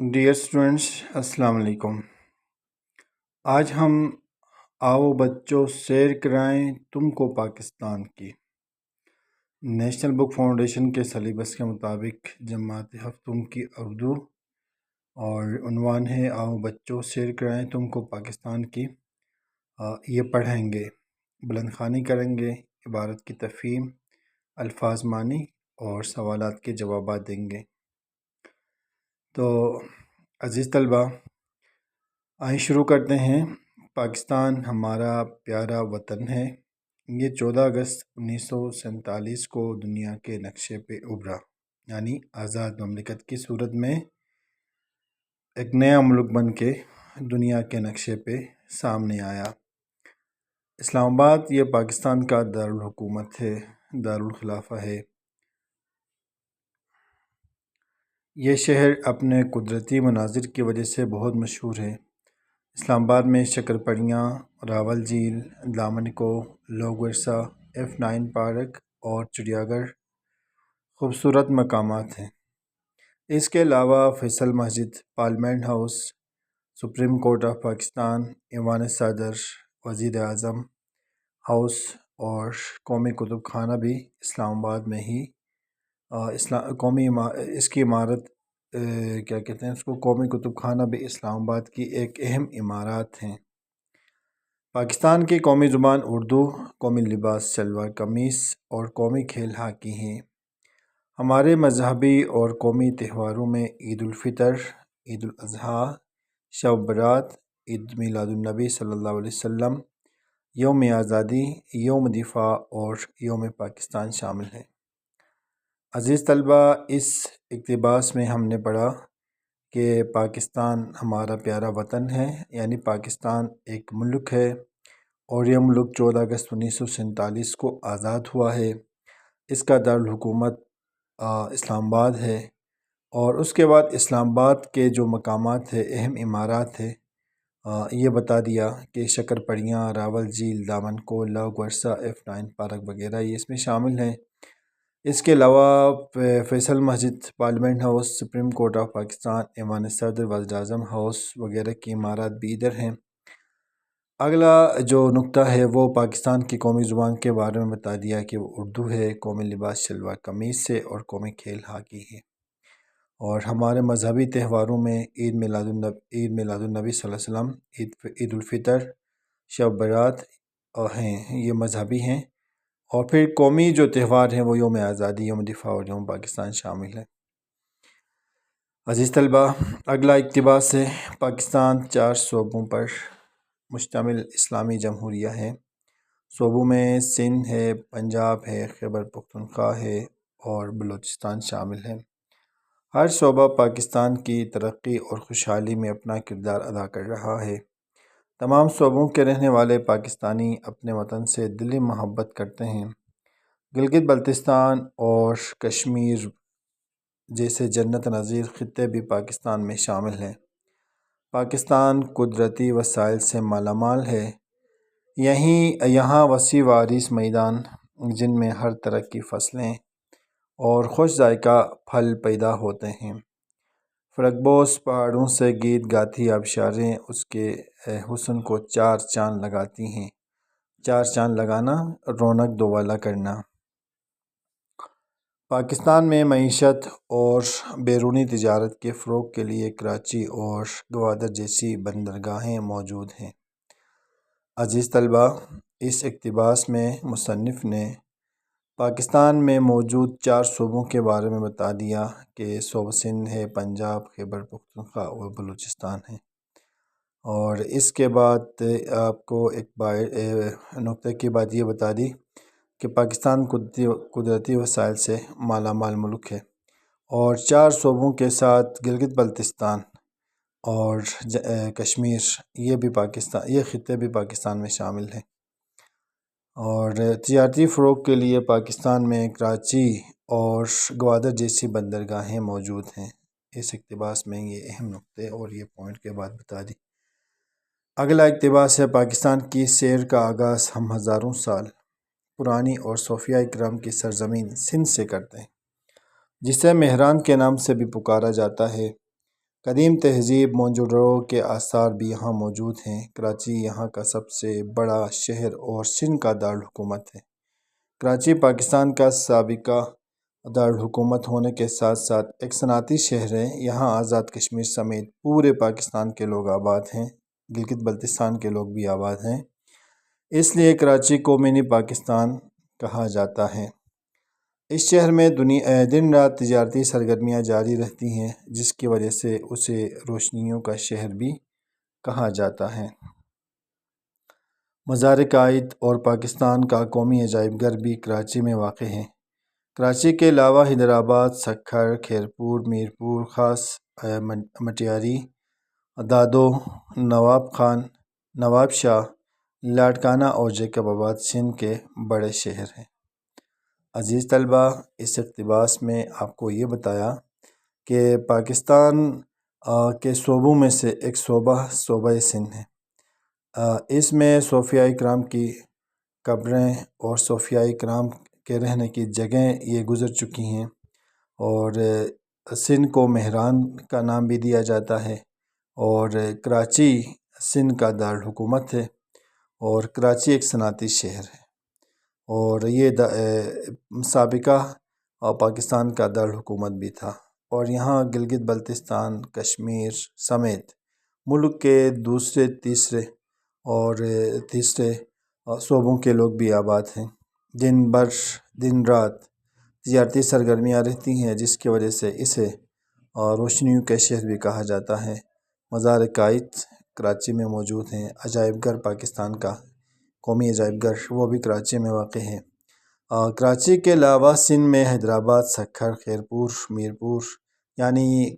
Dear students, السلام علیکم۔ آج ہم آؤ بچوں سیر کرائیں تم کو پاکستان کی نیشنل بک فاؤنڈیشن کے سلیبس کے مطابق جماعت ہفتم کی اردو، اور عنوان ہے آؤ بچوں سیر کرائیں تم کو پاکستان کی۔ یہ پڑھیں گے، بلند خوانی کریں گے، عبارت کی تفہیم، الفاظ معنی اور سوالات کے جوابات دیں گے۔ تو عزیز طلبہ، آئیں شروع کرتے ہیں۔ پاکستان ہمارا پیارا وطن ہے۔ یہ 14 اگست 1947 کو دنیا کے نقشے پہ ابھرا، یعنی آزاد مملکت کی صورت میں ایک نیا ملک بن کے دنیا کے نقشے پہ سامنے آیا۔ اسلام آباد یہ پاکستان کا دارالحکومت ہے، دارالخلافہ ہے۔ یہ شہر اپنے قدرتی مناظر کی وجہ سے بہت مشہور ہے۔ اسلام آباد میں شکر پڑیاں، راول جھیل، دامن کو، لوگ ورثہ، F9 پارک اور چڑیا گھر خوبصورت مقامات ہیں۔ اس کے علاوہ فیصل مسجد، parliament house, supreme court of Pakistan, ایوان صدر، وزیر اعظم ہاؤس اور قومی کتب خانہ بھی اسلام آباد میں ہی اس کی عمارت کیا کہتے ہیں اس کو قومی کتب خانہ بھی اسلام آباد کی ایک اہم عمارات ہیں۔ پاکستان کی قومی زبان اردو، قومی لباس شلوار قمیص اور قومی کھیل ہاکی ہیں۔ ہمارے مذہبی اور قومی تہواروں میں عید الفطر، عید الاضحیٰ، شب برات، عید میلاد النبی صلی اللہ علیہ وسلم، یوم آزادی، یوم دفاع اور یوم پاکستان شامل ہیں۔ عزیز طلبہ، اس اقتباس میں ہم نے پڑھا کہ پاکستان ہمارا پیارا وطن ہے، یعنی پاکستان ایک ملک ہے، اور یہ ملک 14 اگست 1947 کو آزاد ہوا ہے۔ اس کا دارالحکومت اسلام آباد ہے، اور اس کے بعد اسلام آباد کے جو مقامات ہیں، اہم عمارات ہیں، یہ بتا دیا کہ شکر پڑیاں، راول جھیل، دامن کو، لوگ ورثہ، F9 پارک وغیرہ یہ اس میں شامل ہیں۔ اس کے علاوہ فیصل مسجد، parliament house, supreme court of Pakistan, ایوان صدر، وزیر اعظم ہاؤس وغیرہ کی عمارات بھی ادھر ہیں۔ اگلا جو نقطہ ہے وہ پاکستان کی قومی زبان کے بارے میں بتا دیا کہ وہ اردو ہے، قومی لباس شلوار قمیص ہے اور قومی کھیل ہاکی ہے۔ اور ہمارے مذہبی تہواروں میں عید میلاد النبی صلی اللہ علیہ وسلم، عید الفطر، شب برات ہیں، یہ مذہبی ہیں۔ اور پھر قومی جو تہوار ہیں وہ یوم آزادی، یوم دفاع اور یوم پاکستان شامل ہیں۔ عزیز طلبہ، اگلا اقتباس ہے، پاکستان 4 صوبوں پر مشتمل اسلامی جمہوریہ ہے۔ صوبوں میں سندھ ہے، پنجاب ہے، خیبر پختونخوا ہے اور بلوچستان شامل ہے۔ ہر صوبہ پاکستان کی ترقی اور خوشحالی میں اپنا کردار ادا کر رہا ہے۔ تمام صوبوں کے رہنے والے پاکستانی اپنے وطن سے دلی محبت کرتے ہیں۔ گلگت بلتستان اور کشمیر جیسے جنت نظیر خطے بھی پاکستان میں شامل ہیں۔ پاکستان قدرتی وسائل سے مالا مال ہے۔ یہاں وسیع وعریض میدان، جن میں ہر طرح کی فصلیں اور خوش ذائقہ پھل پیدا ہوتے ہیں۔ فرگبوس پہاڑوں سے گیت گاتی آبشاریں اس کے حسن کو 4 چاند لگاتی ہیں۔ 4 چاند لگانا، رونق دوبالا کرنا۔ پاکستان میں معیشت اور بیرونی تجارت کے فروغ کے لیے کراچی اور گوادر جیسی بندرگاہیں موجود ہیں۔ عزیز طلبہ، اس اقتباس میں مصنف نے پاکستان میں موجود 4 صوبوں کے بارے میں بتا دیا کہ صوبہ سندھ ہے، پنجاب، خیبر پختونخوا اور بلوچستان ہے۔ اور اس کے بعد آپ کو ایک نقطے کی بات یہ بتا دی کہ پاکستان قدرتی وسائل سے مالا مال ملک ہے، اور 4 صوبوں کے ساتھ گلگت بلتستان اور کشمیر یہ خطے بھی پاکستان میں شامل ہیں۔ اور تجارتی فروغ کے لیے پاکستان میں کراچی اور گوادر جیسی بندرگاہیں موجود ہیں۔ اس اقتباس میں یہ اہم نقطے اور یہ پوائنٹ کے بعد بتا دی۔ اگلا اقتباس ہے، پاکستان کی سیر کا آغاز ہم ہزاروں سال پرانی اور صوفیاء کرام کی سرزمین سندھ سے کرتے ہیں، جسے مہران کے نام سے بھی پکارا جاتا ہے۔ قدیم تہذیب موئنجودڑو کے آثار بھی یہاں موجود ہیں۔ کراچی یہاں کا سب سے بڑا شہر اور سندھ کا دارالحکومت ہے۔ کراچی پاکستان کا سابقہ دارالحکومت ہونے کے ساتھ ساتھ ایک صنعتی شہر ہے۔ یہاں آزاد کشمیر سمیت پورے پاکستان کے لوگ آباد ہیں، گلگت بلتستان کے لوگ بھی آباد ہیں، اس لیے کراچی کو منی پاکستان کہا جاتا ہے۔ اس شہر میں دن رات تجارتی سرگرمیاں جاری رہتی ہیں، جس کی وجہ سے اسے روشنیوں کا شہر بھی کہا جاتا ہے۔ مزار قائد اور پاکستان کا قومی عجائب گھر بھی کراچی میں واقع ہے۔ کراچی کے علاوہ حیدرآباد، سکھر، کھیرپور، میرپور خاص، مٹیاری، دادو، نواب خان، نواب شاہ، لاڑکانہ اور جیکب آباد سندھ کے بڑے شہر ہیں۔ عزیز طلبہ، اس اقتباس میں آپ کو یہ بتایا کہ پاکستان کے صوبوں میں سے ایک صوبہ سندھ ہے۔ اس میں صوفیاء کرام کی قبریں اور صوفیاء کرام کے رہنے کی جگہیں یہ گزر چکی ہیں، اور سندھ کو مہران کا نام بھی دیا جاتا ہے، اور کراچی سندھ کا دارالحکومت ہے، اور کراچی ایک صنعتی شہر ہے، اور یہ سابقہ پاکستان کا دارالحکومت بھی تھا، اور یہاں گلگت بلتستان، کشمیر سمیت ملک کے دوسرے تیسرے صوبوں کے لوگ بھی آباد ہیں۔ دن رات تجارتی سرگرمیاں رہتی ہیں، جس کی وجہ سے اسے روشنیوں کا شہر بھی کہا جاتا ہے۔ مزار قائد کراچی میں موجود ہیں۔ عجائب گھر پاکستان کا قومی عجائب گھر وہ بھی کراچی میں واقع ہے۔ کراچی کے علاوہ سندھ میں حیدرآباد، سکھر، کھیرپور، میرپور، یعنی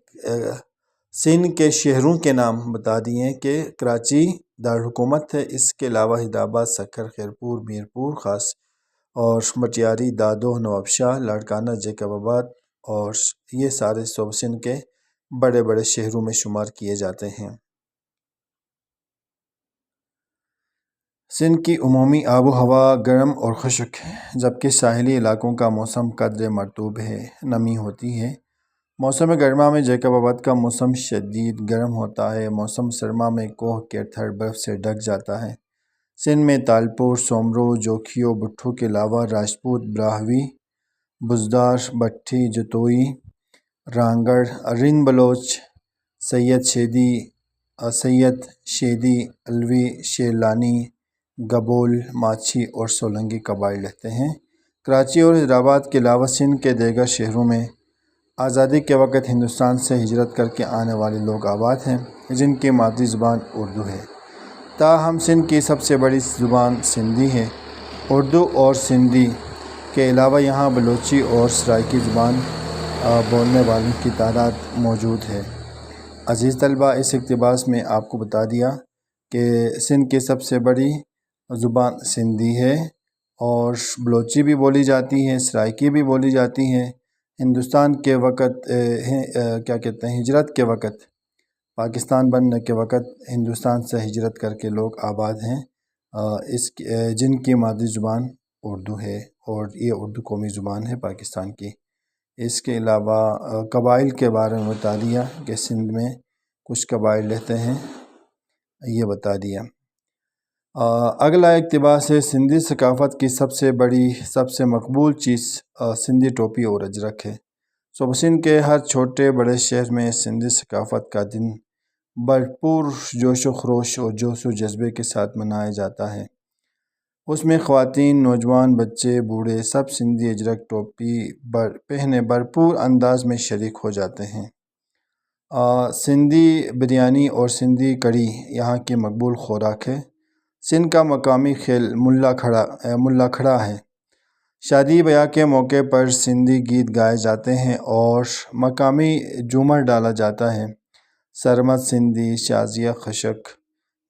سندھ کے شہروں کے نام بتا دیے کہ کراچی دارالحکومت ہے۔ اس کے علاوہ حیدرآباد، سکھر، کھیرپور، میرپور خاص اور مٹیاری، دادو، نواب شاہ، لاڑکانہ، جیکب آباد، اور یہ سارے صوبے سندھ کے بڑے بڑے شہروں میں شمار کیے جاتے ہیں۔ سندھ کی عمومی آب و ہوا گرم اور خشک ہے، جبکہ ساحلی علاقوں کا موسم قدرے مرطوب ہے، نمی ہوتی ہے۔ موسم گرما میں جیکب آباد کا موسم شدید گرم ہوتا ہے۔ موسم سرما میں کوہ کے تھر برف سے ڈھک جاتا ہے۔ سندھ میں تالپور، سومرو، جوکھیو، بھٹو کے علاوہ راجپوت، براہوی، بزدار، بٹھی، جتوئی، رانگڑ، رند بلوچ، سید شیدی، الوی، شیرلانی، گبول، ماچھی اور سولنگی قبائل رہتے ہیں۔ کراچی اور حیدرآباد کے علاوہ سندھ کے دیگر شہروں میں آزادی کے وقت ہندوستان سے ہجرت کر کے آنے والے لوگ آباد ہیں، جن کی مادری زبان اردو ہے۔ تاہم سندھ کی سب سے بڑی زبان سندھی ہے۔ اردو اور سندھی کے علاوہ یہاں بلوچی اور سرائیکی زبان بولنے والوں کی تعداد موجود ہے۔ عزیز طلبہ، اس اقتباس میں آپ کو بتا دیا کہ سندھ کی سب سے بڑی زبان سندھی ہے، اور بلوچی بھی بولی جاتی ہے، سرائیکی بھی بولی جاتی ہے۔ ہندوستان کے وقت ہجرت کے وقت، پاکستان بننے کے وقت ہندوستان سے ہجرت کر کے لوگ آباد ہیں، جن کی مادری زبان اردو ہے، اور یہ اردو قومی زبان ہے پاکستان کی۔ اس کے علاوہ قبائل کے بارے میں بتا دیا کہ سندھ میں کچھ قبائل رہتے ہیں، یہ بتا دیا۔ اگلا اقتباس ہے، سندھی ثقافت کی سب سے مقبول چیز سندھی ٹوپی اور اجرک ہے۔ صوبہ سندھ کے ہر چھوٹے بڑے شہر میں سندھی ثقافت کا دن بھرپور جوش و خروش اور جوش و جذبے کے ساتھ منایا جاتا ہے۔ اس میں خواتین، نوجوان، بچے، بوڑھے سب سندھی اجرک ٹوپی پہنے بھرپور انداز میں شریک ہو جاتے ہیں۔ سندھی بریانی اور سندھی کڑھی یہاں کی مقبول خوراک ہے۔ سندھ کا مقامی کھیل ملا کھڑا ہے۔ شادی بیاہ کے موقع پر سندھی گیت گائے جاتے ہیں اور مقامی جھومر ڈالا جاتا ہے۔ سرمد سندھی، شازیہ خشک،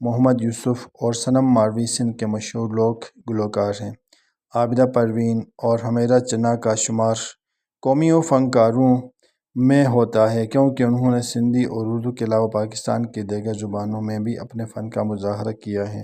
محمد یوسف اور صنم ماروی سندھ کے مشہور لوک گلوکار ہیں۔ عابدہ پروین اور حمیرہ چناء کا شمار قومی فنکاروں میں ہوتا ہے، کیونکہ انہوں نے سندھی اور اردو کے علاوہ پاکستان کی دیگر زبانوں میں بھی اپنے فن کا مظاہرہ کیا ہے۔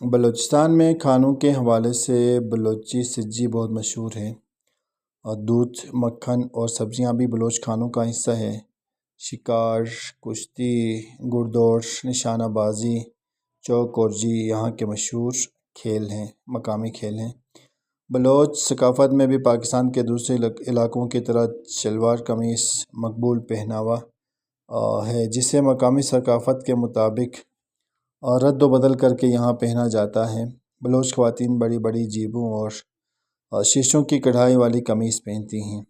بلوچستان میں کھانوں کے حوالے سے بلوچی سجی بہت مشہور ہے، اور دودھ، مکھن اور سبزیاں بھی بلوچ کھانوں کا حصہ ہے۔ شکار، کشتی، گھڑ دوڑ، نشانہ بازی، چوک اور جی یہاں کے مشہور کھیل ہیں، مقامی کھیل ہیں۔ بلوچ ثقافت میں بھی پاکستان کے دوسرے علاقوں کی طرح شلوار قمیص مقبول پہناوا ہے، جسے مقامی ثقافت کے مطابق رد و بدل کر کے یہاں پہنا جاتا ہے۔ بلوچ خواتین بڑی بڑی جیبوں اور شیشوں کی کڑھائی والی قمیص پہنتی ہیں۔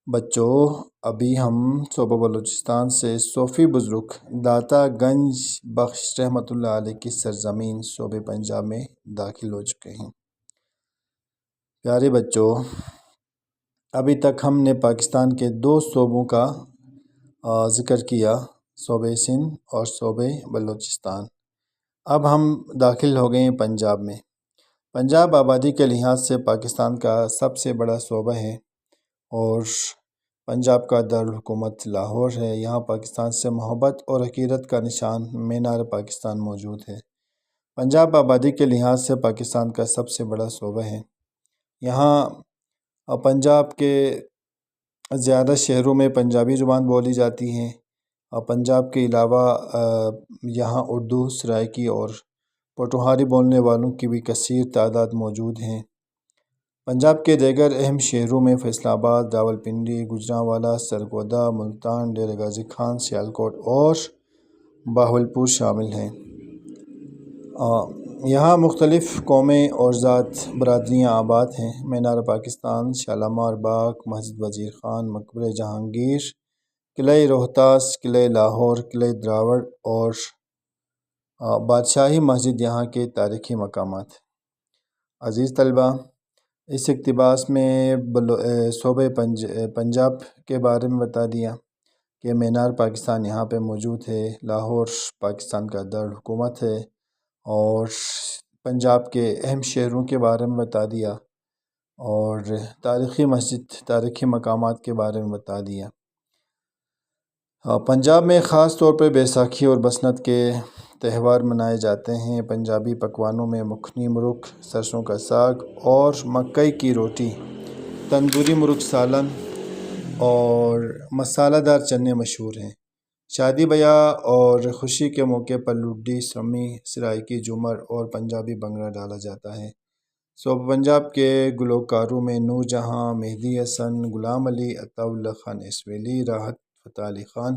بچوں ابھی ہم صوبہ بلوچستان سے صوفی بزرگ داتا گنج بخش رحمۃ اللہ علیہ کی سرزمین صوبہ پنجاب میں داخل ہو چکے ہیں۔ پیارے بچوں، ابھی تک ہم نے پاکستان کے 2 صوبوں کا ذکر کیا، صوبہ سندھ اور صوبہ بلوچستان۔ اب ہم داخل ہو گئے ہیں پنجاب میں۔ پنجاب آبادی کے لحاظ سے پاکستان کا سب سے بڑا صوبہ ہے اور پنجاب کا دارالحکومت لاہور ہے۔ یہاں پاکستان سے محبت اور عقیدت کا نشان مینار پاکستان موجود ہے۔ پنجاب آبادی کے لحاظ سے پاکستان کا سب سے بڑا صوبہ ہے۔ یہاں پنجاب کے زیادہ شہروں میں پنجابی زبان بولی جاتی ہے، اور پنجاب کے علاوہ یہاں اردو، سرائیکی اور پوٹھوہاری بولنے والوں کی بھی کثیر تعداد موجود ہیں۔ پنجاب کے دیگر اہم شہروں میں فیصل آباد، راولپنڈی، گوجرانوالا، سرگودا، ملتان، ڈیرہ غازی خان، سیالکوٹ اور بہاولپور شامل ہیں۔ یہاں مختلف قومیں اور ذات برادریاں آباد ہیں۔ مینار پاکستان، شالامار باغ، مسجد وزیر خان، مقبرہ جہانگیر، قلعہ روہتاس، قلعہ لاہور، قلعہ دراوڑ اور بادشاہی مسجد یہاں کے تاریخی مقامات ہیں۔ عزیز طلبہ، اس اقتباس میں صوبہ پنجاب کے بارے میں بتا دیا کہ مینار پاکستان یہاں پہ موجود ہے، لاہور پاکستان کا دارالحکومت ہے، اور پنجاب کے اہم شہروں کے بارے میں بتا دیا، اور تاریخی مسجد، تاریخی مقامات کے بارے میں بتا دیا۔ پنجاب میں خاص طور پہ بیساکھی اور بسنت کے تہوار منائے جاتے ہیں۔ پنجابی پکوانوں میں مکھنی مرغ، سرسوں کا ساگ اور مکئی کی روٹی، تندوری مرغ سالن اور مسالہ دار چنے مشہور ہیں۔ شادی بیاہ اور خوشی کے موقع پر لڈی، سمی، سرائیکی جھومر اور پنجابی بھنگڑا ڈالا جاتا ہے۔ صوبہ پنجاب کے گلوکاروں میں نور جہاں، مہدی حسن، غلام علی، عطا اللہ خان اسویلی، راحت فتح علی خان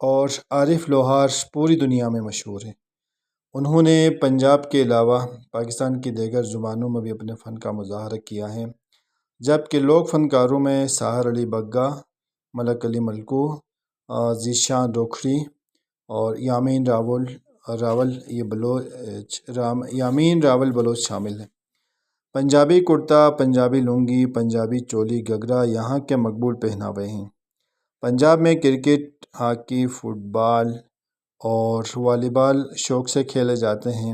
اور عارف لوہار پوری دنیا میں مشہور ہیں۔ انہوں نے پنجاب کے علاوہ پاکستان کی دیگر زبانوں میں بھی اپنے فن کا مظاہرہ کیا ہے، جبکہ لوک فنکاروں میں ساہر علی بگا، ملک علی ملکو، ذیشان روکھڑی اور یامین راول بلوچ شامل ہیں۔ پنجابی کرتا، پنجابی لنگی، پنجابی چولی گھگرا یہاں کے مقبول پہناوے ہیں۔ پنجاب میں کرکٹ، ہاکی، فٹ بال اور والی بال شوق سے کھیلے جاتے ہیں،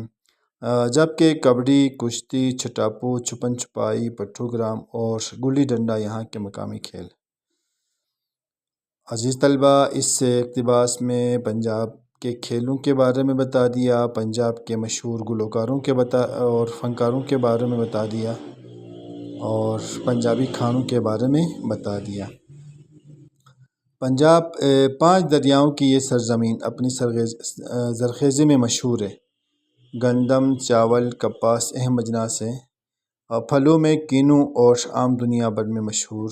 جبکہ کبڈی، کشتی، چھٹاپو، چھپن چھپائی، پٹھو گرام اور گلی ڈنڈا یہاں کے مقامی کھیل۔ عزیز طلبہ، اس اقتباس میں پنجاب کے کھیلوں کے بارے میں بتا دیا، پنجاب کے مشہور گلوکاروں اور فنکاروں کے بارے میں بتا دیا، اور پنجابی کھانوں کے بارے میں بتا دیا۔ پنجاب 5 دریاؤں کی یہ سرزمین اپنی زرخیزی میں مشہور ہے۔ گندم، چاول، کپاس اہم اجناس ہیں، اور پھلوں میں کینو اور آم دنیا بھر میں مشہور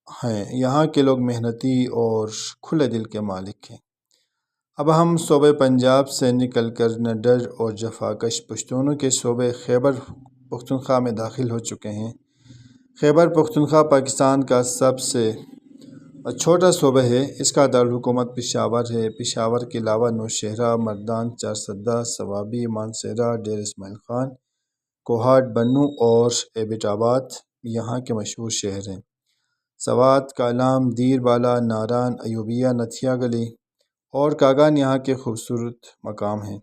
ہیں۔ یہاں کے لوگ محنتی اور کھلے دل کے مالک ہیں۔ اب ہم صوبہ پنجاب سے نکل کر نڈر اور جفاکش پشتونوں کے صوبہ خیبر پختونخوا میں داخل ہو چکے ہیں۔ خیبر پختونخوا پاکستان کا سب سے چھوٹا صوبہ ہے۔ اس کا دارالحکومت پشاور ہے۔ پشاور کے علاوہ نوشہرہ، مردان، چارسدہ، صوابی، مانسہرہ، ڈیرہ اسماعیل خان، کوہاٹ، بنوں اور ایبٹ آباد یہاں کے مشہور شہر ہیں۔ سوات، کالام، دیر بالا، ناران، ایوبیہ، نتھیا گلی اور کاگان یہاں کے خوبصورت مقام ہیں۔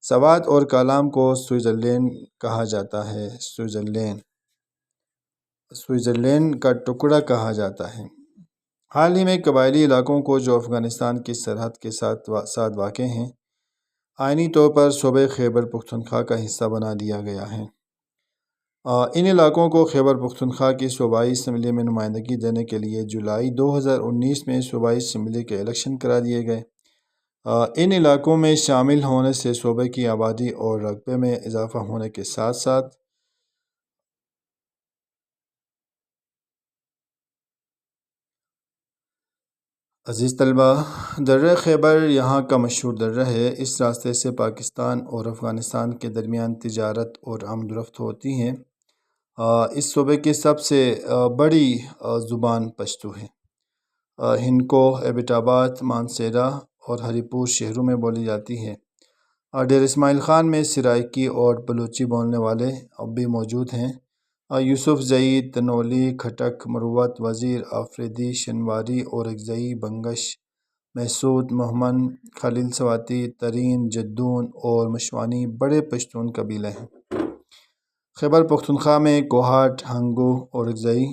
سوات اور کالام کو سوئٹزرلینڈ کہا جاتا ہے۔ سوئٹزرلینڈ کا ٹکڑا کہا جاتا ہے۔ حال ہی میں قبائلی علاقوں کو جو افغانستان کی سرحد کے ساتھ واقع ہیں، آئینی طور پر صوبہ خیبر پختونخوا کا حصہ بنا دیا گیا ہے۔ ان علاقوں کو خیبر پختونخوا کی صوبائی اسمبلی میں نمائندگی دینے کے لیے جولائی 2019 میں صوبائی اسمبلی کے الیکشن کرا دیے گئے۔ ان علاقوں میں شامل ہونے سے صوبے کی آبادی اور رقبے میں اضافہ ہونے کے ساتھ ساتھ عزیز طلبہ، درہ خیبر یہاں کا مشہور درہ ہے۔ اس راستے سے پاکستان اور افغانستان کے درمیان تجارت اور آمد و رفت ہوتی ہے۔ اس صوبے کی سب سے بڑی زبان پشتو ہے۔ ہندکو، ایبٹ آباد، مانسیرا اور ہری پور شہروں میں بولی جاتی ہے۔ ڈیر اسماعیل خان میں سرائکی اور بلوچی بولنے والے اب بھی موجود ہیں۔ یوسف زئی، تنولی، کھٹک، مروت، وزیر، آفریدی، شنواری، اورکزئی، بنگش، محسود، مہمن، خلیل سواتی، ترین، جدون اور مشوانی بڑے پشتون قبیلے ہیں۔ خیبر پختونخوا میں کوہاٹ، ہنگو، اورکزئی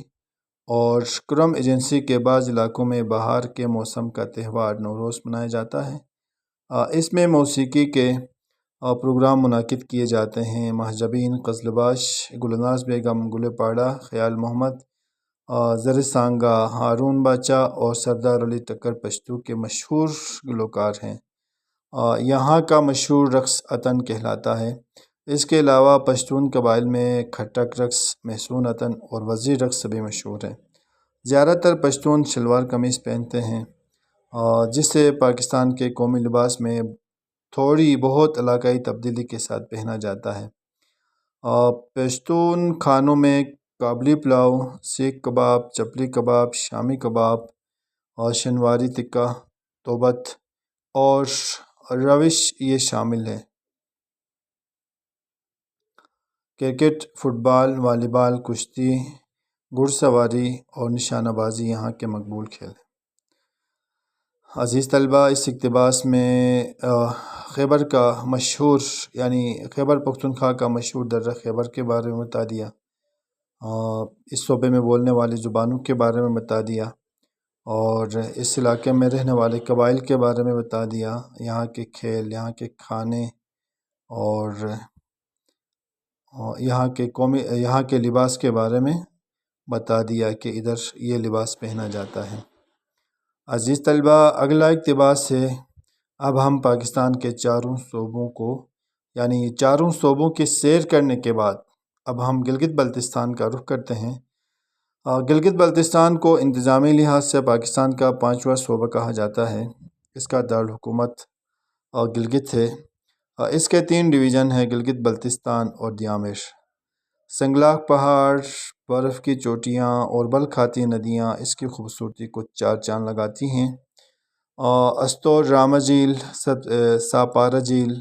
اور کرم ایجنسی کے بعض علاقوں میں بہار کے موسم کا تہوار نوروز منایا جاتا ہے۔ اس میں موسیقی کے پروگرام منعقد کیے جاتے ہیں۔ مہجبین، قزلباش، گلناز بیگم، گل پاڑہ، خیال محمد، زر سانگا، ہارون باچا اور سردار علی ٹکر پشتو کے مشہور گلوکار ہیں۔ یہاں کا مشہور رقص اتن کہلاتا ہے۔ اس کے علاوہ پشتون قبائل میں کھٹک رقص، محسون اتن اور وزیر رقص بھی مشہور ہے۔ زیادہ تر پشتون شلوار قمیص پہنتے ہیں، جسے پاکستان کے قومی لباس میں تھوڑی بہت علاقائی تبدیلی کے ساتھ پہنا جاتا ہے۔ پشتون کھانوں میں کابلی پلاؤ، سیخ کباب، چپلی کباب، شامی کباب اور شنواری تکہ، توبت اور روش یہ شامل ہے۔ کرکٹ، فٹ بال، والی بال، کشتی، گھڑ سواری اور نشانہ بازی یہاں کے مقبول کھیل ہیں۔ عزیز طلبہ، اس اقتباس میں خیبر کا مشہور خیبر پختونخوا کا مشہور درہ خیبر کے بارے میں بتا دیا، اس صوبے میں بولنے والی زبانوں کے بارے میں بتا دیا اور اس علاقے میں رہنے والے قبائل کے بارے میں بتا دیا، یہاں کے کھیل، یہاں کے کھانے اور یہاں کے لباس کے بارے میں بتا دیا کہ ادھر یہ لباس پہنا جاتا ہے۔ عزیز طلبہ، اگلا اقتباس ہے، اب ہم پاکستان کے چاروں صوبوں کی سیر کرنے کے بعد اب ہم گلگت بلتستان کا رخ کرتے ہیں۔ گلگت بلتستان کو انتظامی لحاظ سے پاکستان کا 5واں صوبہ کہا جاتا ہے۔ اس کا دارالحکومت گلگت ہے۔ اس کے 3 ڈویژن ہیں، گلگت بلتستان اور دیامر۔ سنگلاخ پہاڑ، برف کی چوٹیاں اور بل کھاتی ندیاں اس کی خوبصورتی کو 4 چاند لگاتی ہیں۔ استور راما جھیل، ساپارہ جھیل،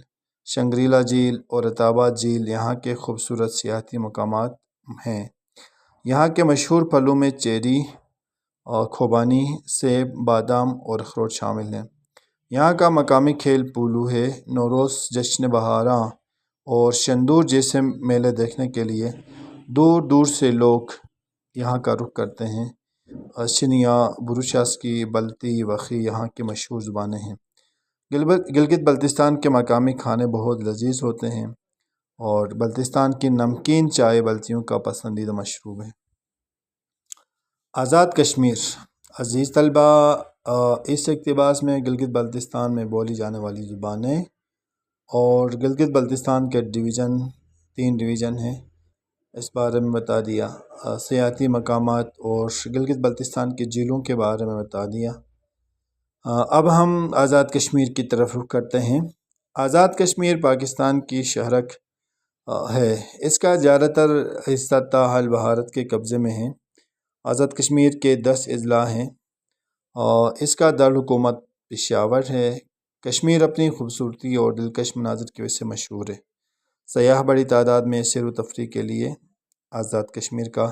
شنگریلا جھیل اور رتھ آباد جھیل یہاں کے خوبصورت سیاحتی مقامات ہیں۔ یہاں کے مشہور پھلوں میں چیری، خوبانی، سیب، بادام اور اخروٹ شامل ہیں۔ یہاں کا مقامی کھیل پولو ہے۔ نوروز، جشن بہاراں اور شندور جیسے میلے دیکھنے کے لیے دور دور سے لوگ یہاں کا رخ کرتے ہیں۔ شنیا، بروشاسکی، بلتی، وخی یہاں کی مشہور زبانیں ہیں۔ گلگت بلتستان کے مقامی کھانے بہت لذیذ ہوتے ہیں اور بلتستان کی نمکین چائے بلتیوں کا پسندیدہ مشروب ہے۔ آزاد کشمیر۔ عزیز طلبہ، اس اقتباس میں گلگت بلتستان میں بولی جانے والی زبانیں اور گلگت بلتستان کے 3 ڈویژن ہیں، اس بارے میں بتا دیا۔ سیاحتی مقامات اور گلگت بلتستان کی جھیلوں کے بارے میں بتا دیا۔ اب ہم آزاد کشمیر کی طرف رخ کرتے ہیں۔ آزاد کشمیر پاکستان کی شہرک ہے۔ اس کا زیادہ تر حصہ تاحال بھارت کے قبضے میں ہے۔ آزاد کشمیر کے 10 اضلاع ہیں اور اس کا دارالحکومت پشاور ہے۔ کشمیر اپنی خوبصورتی اور دلکش مناظر کی وجہ سے مشہور ہے۔ سیاح بڑی تعداد میں سیر و تفریح کے لیے آزاد کشمیر کا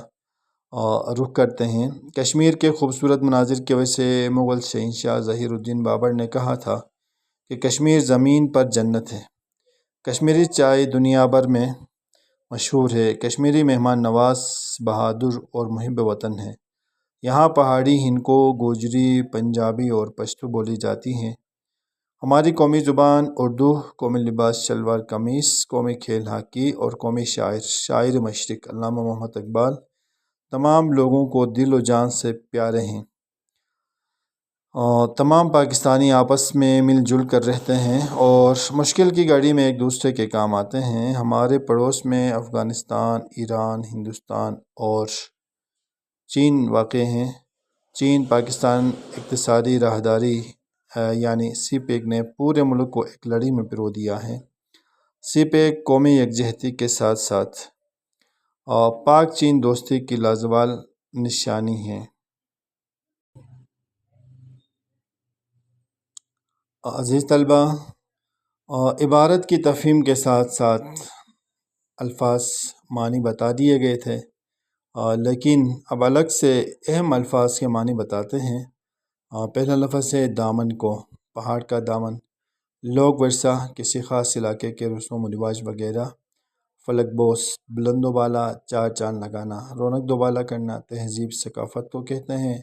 رخ کرتے ہیں۔ کشمیر کے خوبصورت مناظر کی وجہ سے مغل شہنشاہ ظہیر الدین بابر نے کہا تھا کہ کشمیر زمین پر جنت ہے۔ کشمیری چائے دنیا بھر میں مشہور ہے۔ کشمیری مہمان نواز، بہادر اور محب وطن ہے۔ یہاں پہاڑی، ہندکو، گوجری، پنجابی اور پشتو بولی جاتی ہیں۔ ہماری قومی زبان اردو، قومی لباس شلوار قمیص، قومی کھیل ہاکی اور قومی شاعر مشرق علامہ محمد اقبال تمام لوگوں کو دل و جان سے پیارے ہیں، اور تمام پاکستانی آپس میں مل جل کر رہتے ہیں اور مشکل کی گھڑی میں ایک دوسرے کے کام آتے ہیں۔ ہمارے پڑوس میں افغانستان، ایران، ہندوستان اور چین واقع ہیں۔ چین پاکستان اقتصادی راہداری یعنی سی پیک نے پورے ملک کو ایک لڑی میں پرو دیا ہے۔ سی پیک قومی یکجہتی کے ساتھ ساتھ پاک چین دوستی کی لازوال نشانی ہے۔ عزیز طلبہ، عبارت کی تفہیم کے ساتھ ساتھ الفاظ معنی بتا دیے گئے تھے، لیکن اب الگ سے اہم الفاظ کے معنی بتاتے ہیں۔ پہلا لفظ ہے دامن کو، پہاڑ کا دامن، لوک ورثہ، کسی خاص علاقے کے رسوم و رواج وغیرہ۔ فلک بوس، بلند و بالا، چار چاند لگانا، رونق دوبالا کرنا، تہذیب ثقافت کو کہتے ہیں۔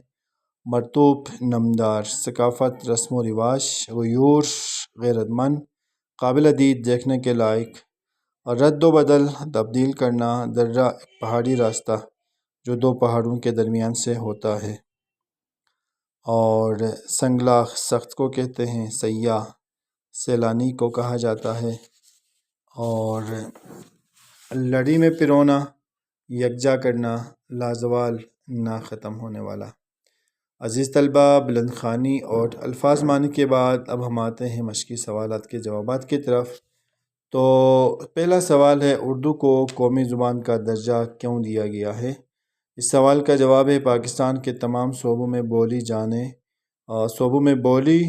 مرطوب، نمدار، ثقافت، رسم و رواج۔ غیور، غیرت مند، قابل دید، دیکھنے کے لائق۔ رد و بدل، تبدیل کرنا۔ درہ، ایک پہاڑی راستہ جو دو پہاڑوں کے درمیان سے ہوتا ہے۔ اور سنگلاخ، سخت کو کہتے ہیں۔ سیاح، سیلانی کو کہا جاتا ہے۔ اور لڑی میں پرونا، یکجا کرنا، لازوال، نہ ختم ہونے والا۔ عزیز طلبہ، بلند خوانی اور الفاظ معنی کے بعد اب ہم آتے ہیں مشقی سوالات کے جوابات کی طرف۔ تو پہلا سوال ہے، اردو کو قومی زبان کا درجہ کیوں دیا گیا ہے؟ اس سوال کا جواب ہے، پاکستان کے تمام صوبوں میں بولی